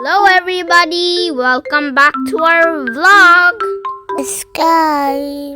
Hello everybody, welcome back to our vlog. Sky.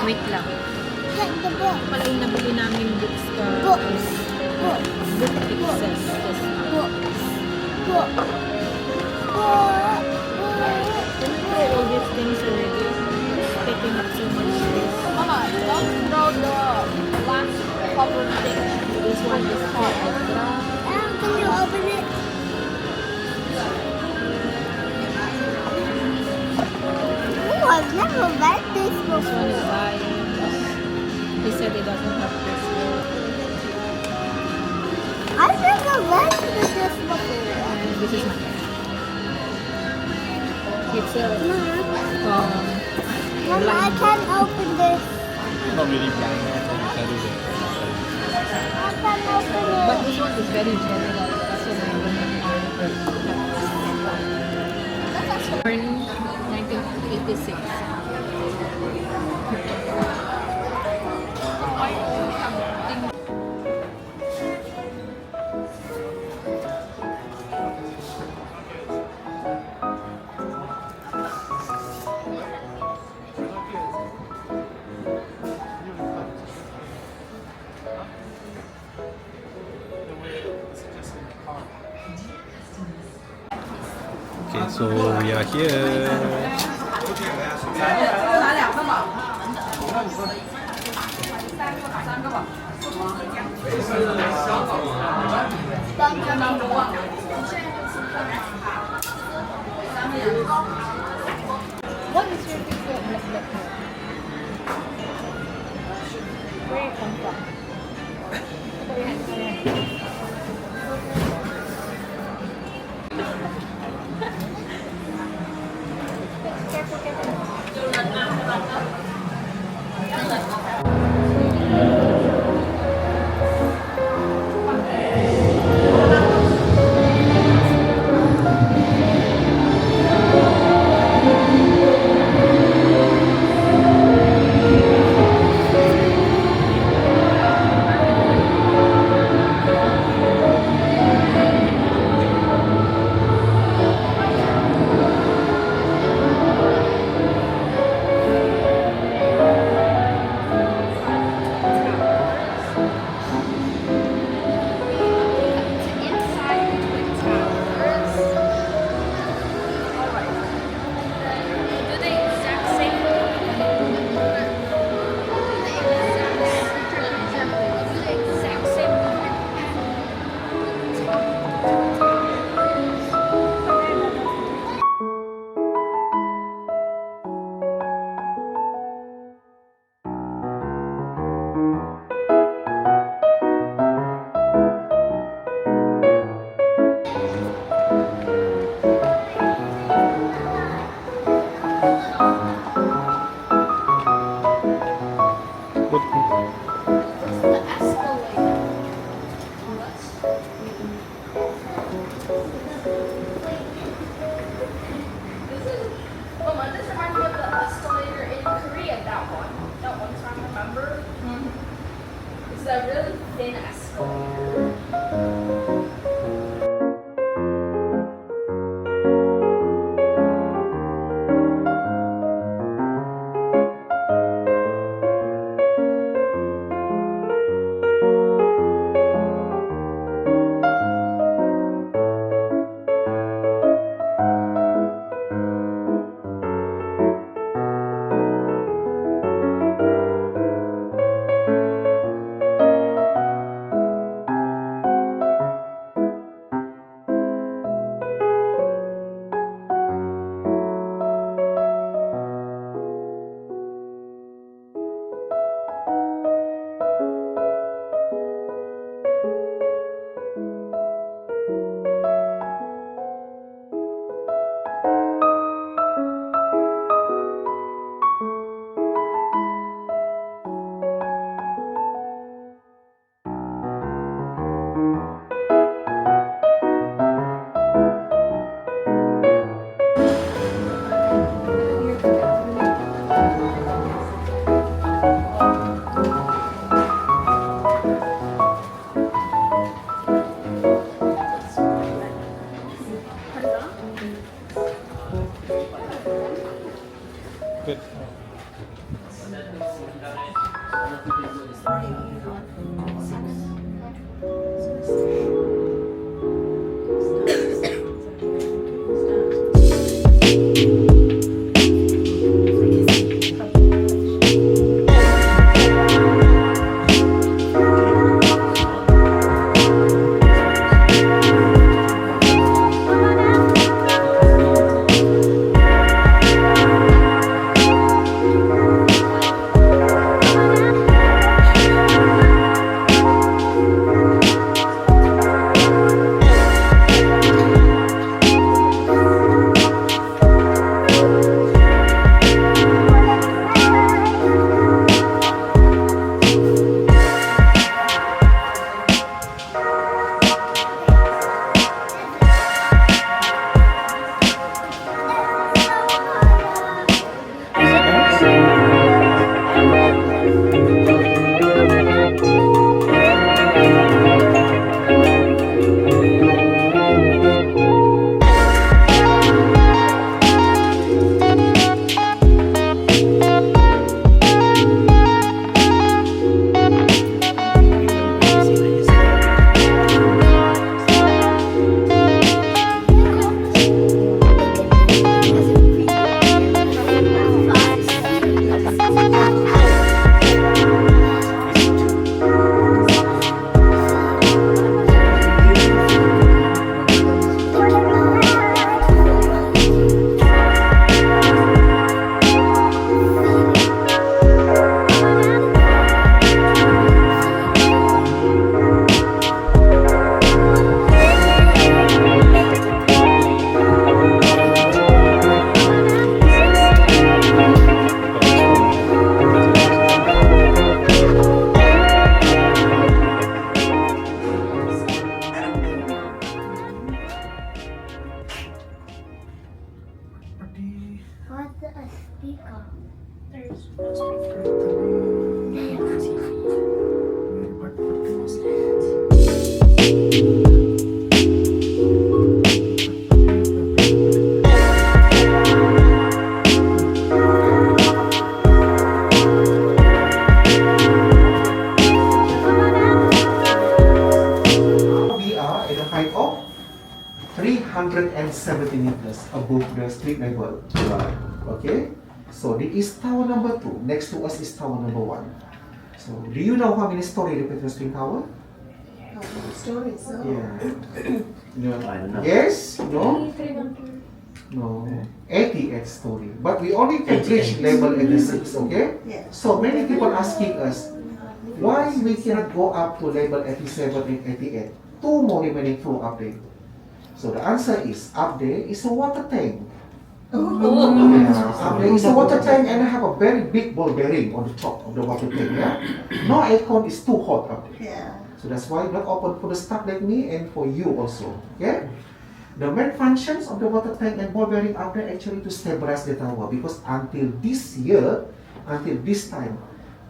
Wait lang. The book. Pala yung nabili namin books ka. Books. Book excess. Book. Can you throw all these things already? It's taking up so much space. Mama, don't throw the last cover thing. This one is for extra. Can you open it? Oh, I've never read this This one before. is science. He said he doesn't have this book. I've never read this before. And this is mine. It's a Mama, I can't open this. Not really blind, so you can do that. I can't open but it. this one is very general. So born 1986. Okay, so we are here. What is your favorite black? Where you come from? Put your hands on. Mama, this reminds me of the escalator in Korea, that one. That one time, remember? It's a really thin escalator. Good. What's a speaker? There's no speaker. We are at a height of 370 meters above the street level. Okay, so this is tower number 2. Next to us is tower number 1. So, do you know how many stories the Petronas Twin Tower? Stories. So. Yeah. No. I don't know. Yes? No? No. 88 story. But we only can reach level 86, okay? Yeah. So many people asking us, why we cannot go up to level 87 and 88? Two more remaining floor up there. So the answer is, up there is a water tank. Yeah, up there is a water tank and I have a very big ball bearing on the top of the water tank. Yeah? No aircon is too hot up there. Yeah. So that's why not open for the staff like me and for you also. Okay? The main functions of the water tank and ball bearing up there actually to stabilize the tower, because until this year, until this time,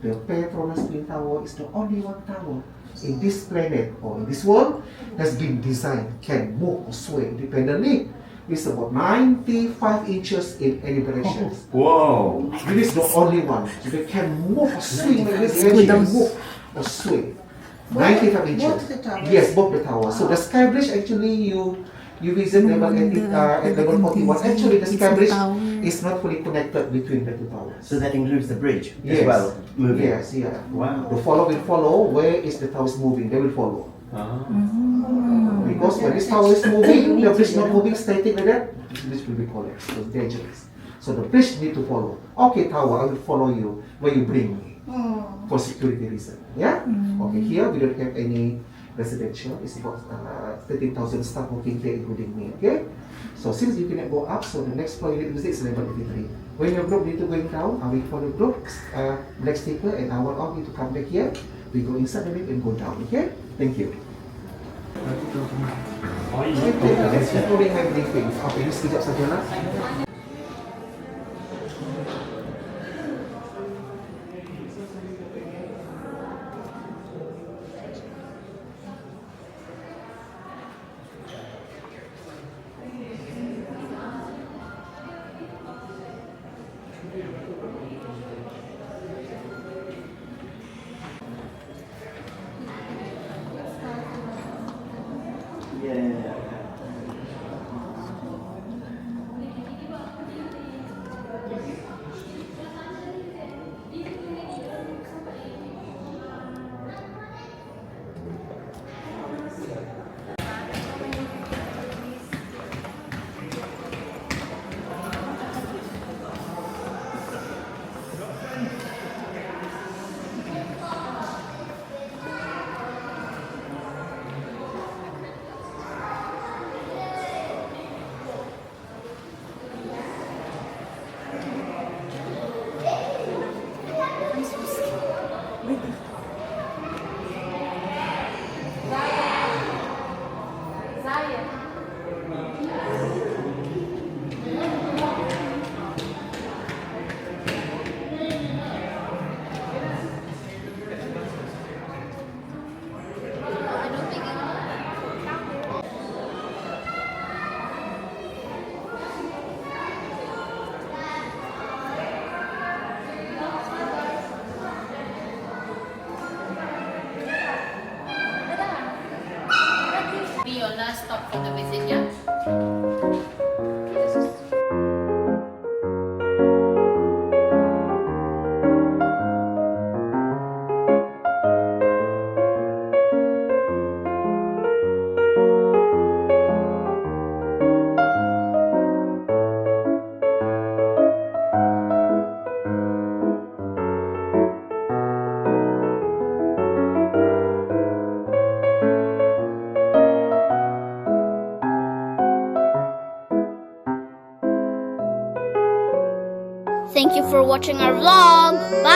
the Petronas Twin Tower is the only one tower in this planet or in this world has been designed, can move or sway independently. It's about 95 inches in any direction. Whoa! It is the only one. So they can move or swing like this. They can move or sway. 95 inches. Both the towers? Yes, both the towers. So the sky bridge actually you visit level 80, at level 41. Actually the sky bridge is not fully connected between the two towers. So that includes the bridge Yes. as well, moving. Yes, yeah. Wow. The follow will follow. Where is the towers moving? They will follow. Ah. Because when this tower is moving, the bridge not moving static like that, this will be collapsed. So it's dangerous. So the bridge need to follow. Okay, tower, I will follow you where you bring me for security reason. Yeah. Okay, here we don't have any residential. It's about 13,000 staff working here, including me. Okay. So since you cannot go up, so the next floor you need to visit is level 83. When your group need to going down, I will follow group black sticker, and I want all you to come back here. We go inside the lift and go down. Okay. Thank you. That's including my briefing. Okay, ini sekejap saja lah. Thank you for watching our vlog. Bye!